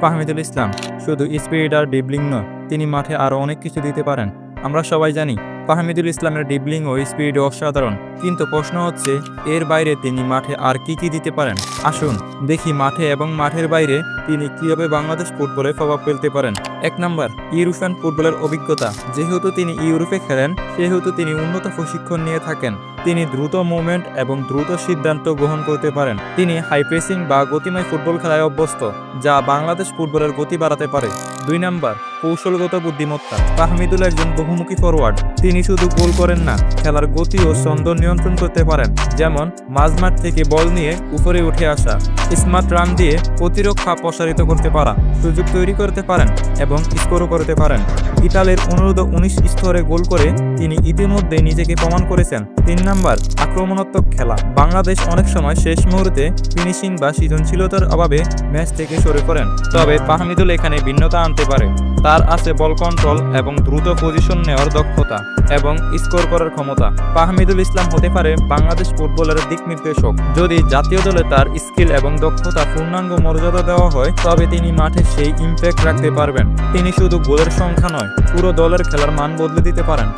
ফাহমিদুল ইসলাম শুধু স্পিড আর ড্রিবলিং নয়, তিনি মাঠে আরও অনেক কিছু দিতে পারেন। আমরা সবাই জানি ফাহমিদুল ইসলামের ড্রিবলিং ও স্পিড অসাধারণ, কিন্তু প্রশ্ন হচ্ছে এর বাইরে তিনি মাঠে আর কি কি দিতে পারেন। আসুন দেখি মাঠে এবং মাঠের বাইরে তিনি কিভাবে বাংলাদেশ ফুটবলে প্রভাব ফেলতে পারেন। 1 নম্বর, ইউরোপিয়ান ফুটবলের অভিজ্ঞতা। যেহেতু তিনি ইউরোপে খেলেন, সেহেতু তিনি উন্নত প্রশিক্ষণ নিয়ে থাকেন। তিনি দ্রুত মুভমেন্ট এবং দ্রুত সিদ্ধান্ত গ্রহণ করতে পারেন। তিনি হাই প্রেসিং বা গতিময় ফুটবল খেলায় অভ্যস্ত, যা বাংলাদেশ ফুটবলের গতি বাড়াতে পারে। 2 নম্বর, কৌশলগত বুদ্ধিমত্তা। ফাহমিদুল একজন বহুমুখী ফরওয়ার্ড। তিনি শুধু গোল করেন না, খেলার গতি ও ছন্দ নিয়ন্ত্রণ করতে পারেন। যেমন মাঝমাঠ থেকে বল নিয়ে উপরে উঠে আসা, স্মার্ট রান দিয়ে প্রতিরক্ষা প্রসারিত করতে পারা, সুযোগ তৈরি করতে পারেন এবং স্কোরও করতে পারেন। ইতালির অনূর্ধ্ব-19 স্তরে গোল করে তিনি ইতিমধ্যে নিজেকে প্রমাণ করেছেন। 3 নম্বর, আক্রমণাত্মক খেলা। বাংলাদেশ অনেক সময় শেষ মুহূর্তে ফিনিশিং বা সৃজনশীলতার অভাবে ম্যাচ থেকে সরে পড়েন, তবে ফাহমিদুল এখানে ভিন্নতা আনতে পারে। তার আছে বল কন্ট্রোল এবং দ্রুত পজিশন নেওয়ার দক্ষতা এবং স্কোর করার ক্ষমতা। ফাহমিদুল ইসলাম হতে পারে বাংলাদেশ ফুটবলের দিক নির্দেশক। যদি জাতীয় দলে তার স্কিল এবং দক্ষতা পূর্ণাঙ্গ মর্যাদা দেওয়া হয়, তবে তিনি মাঠে সেই ইম্প্যাক্ট রাখতে পারবেন। তিনি শুধু গোলের সংখ্যা নয়, পুরো দলের খেলার মান বদলে দিতে পারেন।